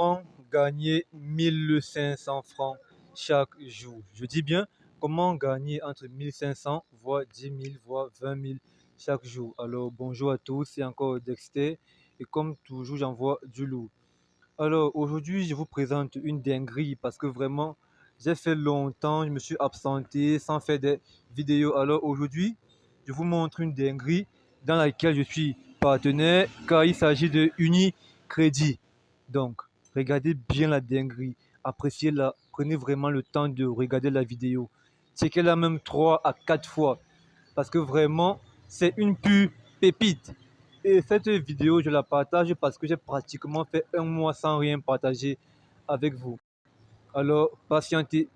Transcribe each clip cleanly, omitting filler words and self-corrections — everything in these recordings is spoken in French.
comment gagner 1500 francs chaque jour. Je dis bien comment gagner entre 1500 voire 10 000 voire 20 000 chaque jour. Alors bonjour à tous, c'est encore Dexter et comme toujours j'envoie du lourd. Alors aujourd'hui je vous présente une dinguerie parce que vraiment j'ai fait longtemps, je me suis absenté sans faire des vidéos. Alors aujourd'hui je vous montre une dinguerie dans laquelle je suis partenaire car il s'agit de Unicredit. Donc regardez bien la dinguerie, appréciez-la, prenez vraiment le temps de regarder la vidéo. Checkez-la même 3 à 4 fois parce que vraiment c'est une pure pépite. Et cette vidéo, je la partage parce que j'ai pratiquement fait un mois sans rien partager avec vous. Alors, patientez.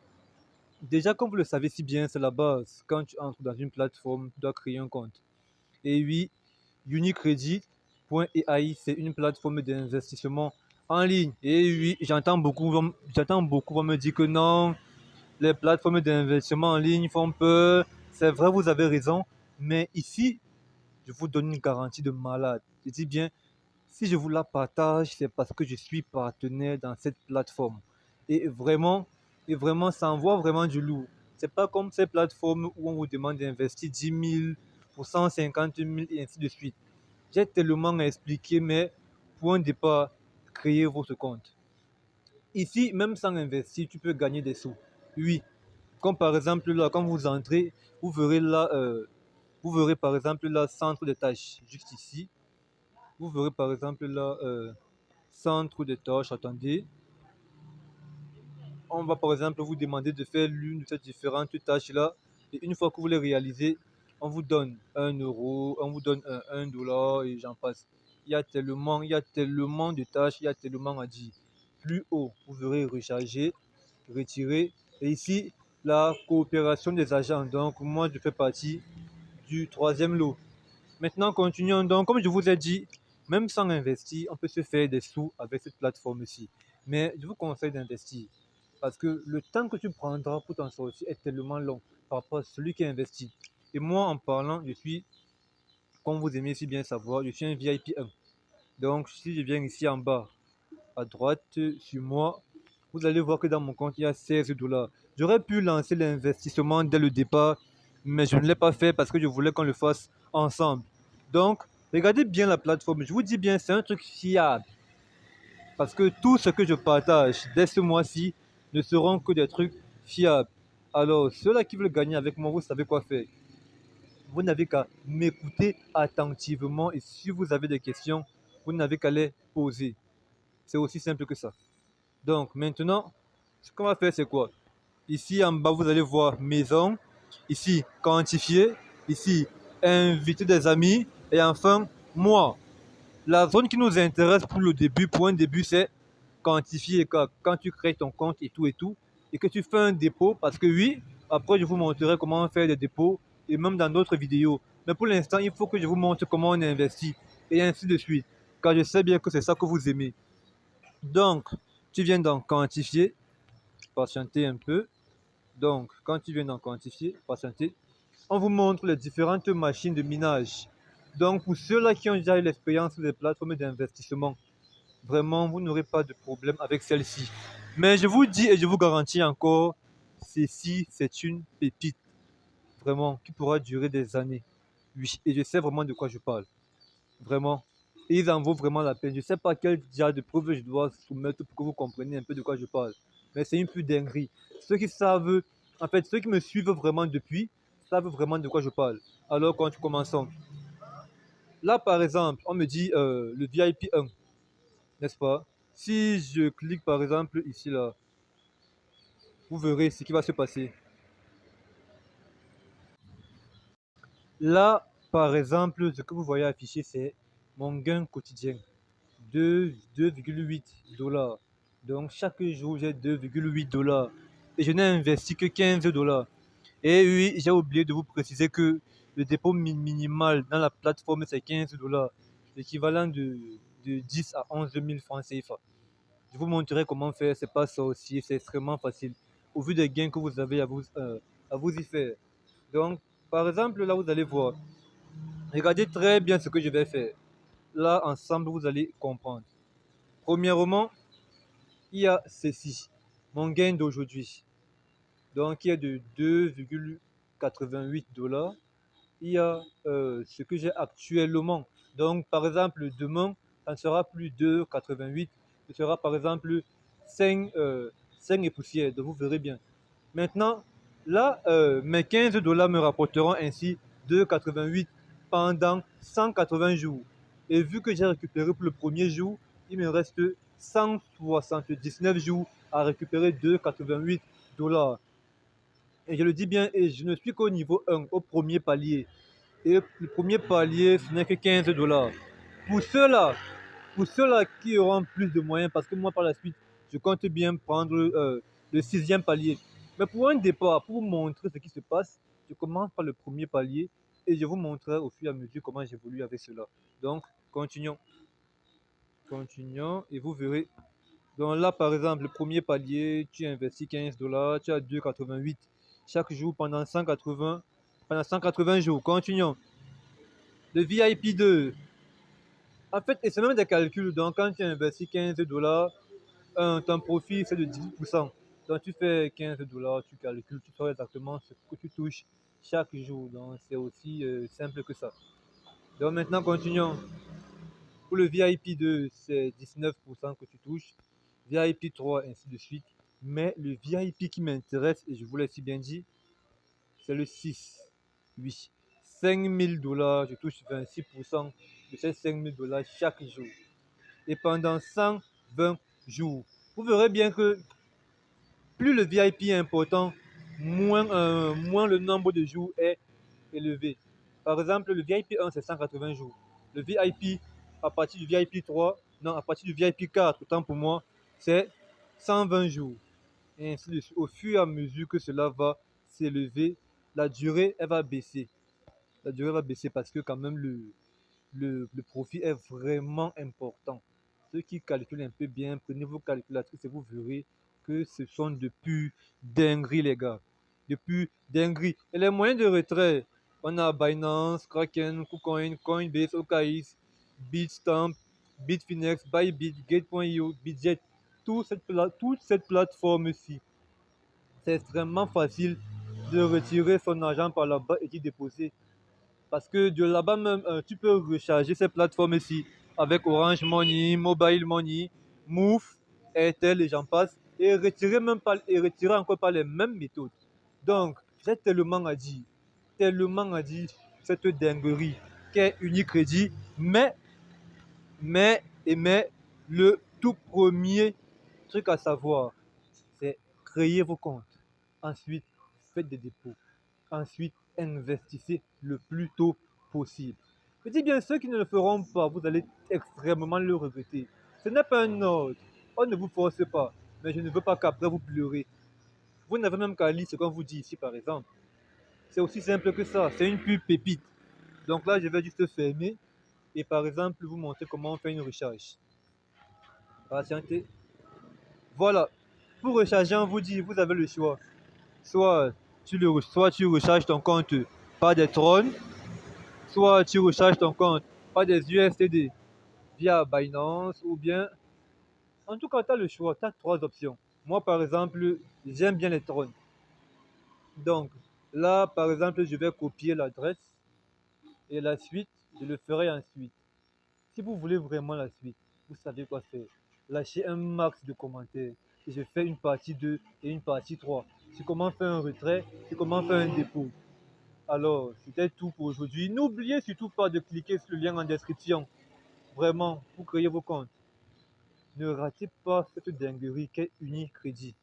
Déjà, comme vous le savez si bien, c'est la base. Quand tu entres dans une plateforme, tu dois créer un compte. Et oui, Unicredit.ai, c'est une plateforme d'investissement en ligne. Et oui, j'entends beaucoup vont me dire que non, les plateformes d'investissement en ligne font peur. C'est vrai, vous avez raison. Mais ici, je vous donne une garantie de malade. Je dis bien, si je vous la partage, c'est parce que je suis partenaire dans cette plateforme. Et vraiment, ça envoie vraiment du lourd. C'est pas comme ces plateformes où on vous demande d'investir 10 000 pour 150 000 et ainsi de suite. J'ai tellement expliqué, mais pour un départ, créez votre compte. Ici, même sans investir, tu peux gagner des sous. Oui, comme par exemple là, quand vous entrez, vous verrez là, vous verrez par exemple là, centre de tâches, juste ici. Vous verrez par exemple là, centre de tâches, attendez. On va par exemple vous demander de faire l'une de ces différentes tâches-là. Et une fois que vous les réalisez, on vous donne 1 euro, on vous donne 1 dollar et j'en passe. Il y a tellement de tâches, il y a tellement à dire. Plus haut, vous verrez recharger, retirer. Et ici, la coopération des agents. Donc, moi, je fais partie du troisième lot. Maintenant, continuons. Donc, comme je vous ai dit, même sans investir, on peut se faire des sous avec cette plateforme-ci. Mais je vous conseille d'investir parce que le temps que tu prendras pour t'en sortir est tellement long par rapport à celui qui investit. Et moi, en parlant, je suis, comme vous aimez si bien savoir, je suis un VIP 1. Donc, si je viens ici en bas, à droite, sur moi, vous allez voir que dans mon compte, il y a 16 dollars. J'aurais pu lancer l'investissement dès le départ, mais je ne l'ai pas fait parce que je voulais qu'on le fasse ensemble. Donc, regardez bien la plateforme. Je vous dis bien, c'est un truc fiable. Parce que tout ce que je partage dès ce mois-ci ne seront que des trucs fiables. Alors, ceux-là qui veulent gagner avec moi, vous savez quoi faire. Vous n'avez qu'à m'écouter attentivement et si vous avez des questions, vous n'avez qu'à les poser. C'est aussi simple que ça. Donc, maintenant, ce qu'on va faire, c'est quoi? Ici en bas, vous allez voir maison. Ici, quantifier. Ici, inviter des amis. Et enfin, moi. La zone qui nous intéresse pour le début, pour un début, c'est quantifier. Quand tu crées ton compte et tout, et que tu fais un dépôt, parce que oui, après je vous montrerai comment faire des dépôts, et même dans d'autres vidéos. Mais pour l'instant, il faut que je vous montre comment on investit, et ainsi de suite. Car je sais bien que c'est ça que vous aimez. Donc, tu viens d'en quantifier, patienter un peu. Donc, quand tu viens d'en quantifier, patienter, on vous montre les différentes machines de minage. Donc, pour ceux-là qui ont déjà eu l'expérience des plateformes d'investissement, vraiment, vous n'aurez pas de problème avec celle-ci. Mais je vous dis et je vous garantis encore, ceci, c'est une pépite, vraiment, qui pourra durer des années. Oui, et je sais vraiment de quoi je parle. Vraiment. Et ils en vaut vraiment la peine. Je ne sais pas quel genre de preuves je dois soumettre pour que vous compreniez un peu de quoi je parle. Mais c'est une pure dinguerie. Ceux qui savent, en fait, ceux qui me suivent vraiment depuis, savent vraiment de quoi je parle. Alors, quand tu commences, là, par exemple, on me dit le VIP 1, n'est-ce pas? Si je clique, par exemple, ici, là, vous verrez ce qui va se passer. Là, par exemple, ce que vous voyez affiché, c'est mon gain quotidien. 2,8 dollars. Donc chaque jour, j'ai 2,8 dollars. Et je n'ai investi que 15 dollars. Et oui, j'ai oublié de vous préciser que le dépôt minimal dans la plateforme, c'est 15 dollars. L'équivalent de 10 à 11 000 francs CFA. Je vous montrerai comment faire. C'est pas sorcier, c'est extrêmement facile. Au vu des gains que vous avez à vous y faire. Donc, par exemple, là, vous allez voir. Regardez très bien ce que je vais faire. Là, ensemble, vous allez comprendre. Premièrement, il y a ceci, mon gain d'aujourd'hui. Donc, il y a de 2,88 $. Il y a ce que j'ai actuellement. Donc, par exemple, demain, ça ne sera plus 2,88, ce sera par exemple 5, 5 et poussière. Donc, vous verrez bien. Maintenant, là, mes 15 $ me rapporteront ainsi 2,88 pendant 180 jours. Et vu que j'ai récupéré pour le premier jour, il me reste 179 jours à récupérer 2,88 $. Et je le dis bien, et je ne suis qu'au niveau 1, au premier palier. Et le premier palier, ce n'est que 15 $. Pour ceux-là, pour ceux-là qui auront plus de moyens, parce que moi par la suite, je compte bien prendre le sixième palier. Mais pour un départ, pour vous montrer ce qui se passe, je commence par le premier palier et je vous montrerai au fur et à mesure comment j'évolue avec cela. Donc, continuons. Continuons et vous verrez. Donc là, par exemple, le premier palier, tu investis 15 $, tu as 2,88 chaque jour pendant 180 jours. Continuons. Le VIP2. En fait, et c'est même des calculs. Donc, quand tu investis 15 $, ton profit, c'est de 18%. Donc, tu fais 15 $, tu calcules, tu sauras exactement ce que tu touches chaque jour. Donc, c'est aussi simple que ça. Donc, maintenant, continuons. Pour le VIP2, c'est 19% que tu touches. VIP3, ainsi de suite. Mais le VIP qui m'intéresse, et je vous l'ai si bien dit, c'est le 6. Oui. 5 000 $, je touche 26% de ces 5 000 $ chaque jour. Et pendant 120 jours. Vous verrez bien que plus le VIP est important, moins le nombre de jours est élevé. Par exemple, le VIP 1, c'est 180 jours. Le VIP, à partir du VIP 3, non, à partir du VIP 4, autant pour moi, c'est 120 jours. Et ainsi de suite. Au fur et à mesure que cela va s'élever, la durée, elle va baisser. La durée va baisser parce que quand même le profit est vraiment important. Ceux qui calculent un peu bien, prenez vos calculatrices et vous verrez que ce sont de pures dingueries, les gars. De pures dingueries. Et les moyens de retrait, on a Binance, Kraken, KuCoin, Coinbase, OKX, Bitstamp, Bitfinex, Bybit, Gate.io, Bitget. Toute cette plateforme-ci, c'est extrêmement facile de retirer son argent par là-bas et d'y déposer. Parce que de là-bas même, tu peux recharger ces plateformes-ci avec Orange Money, Mobile Money, Move, Airtel et j'en passe. Et retirer encore par les mêmes méthodes. Donc, j'ai tellement à dire cette dinguerie qu'est Unicredit. Mais, le tout premier truc à savoir, c'est créer vos comptes. Ensuite, faites des dépôts. Ensuite, investissez le plus tôt possible. Je dis bien, ceux qui ne le feront pas, vous allez extrêmement le regretter. Ce n'est pas un ordre. On ne vous force pas. Mais je ne veux pas qu'après vous pleurez. Vous n'avez même qu'à lire ce qu'on vous dit ici, par exemple. C'est aussi simple que ça. C'est une pub pépite. Donc là, je vais juste fermer et par exemple vous montrer comment on fait une recharge. Patientez. Voilà. Pour recharger, on vous dit, vous avez le choix. Soit tu recharges ton compte par des trônes, soit tu recharges ton compte par des USDD via Binance ou bien... En tout cas, tu as le choix, tu as trois options. Moi, par exemple, j'aime bien les trônes. Donc, là, par exemple, je vais copier l'adresse et la suite, je le ferai ensuite. Si vous voulez vraiment la suite, vous savez quoi faire. Lâchez un max de commentaires et je fais une partie 2 et une partie 3. C'est comment faire un retrait, c'est comment faire un dépôt. Alors, c'était tout pour aujourd'hui. N'oubliez surtout pas de cliquer sur le lien en description. Vraiment, pour créer vos comptes. Ne ratez pas cette dinguerie qu'est Unicredit.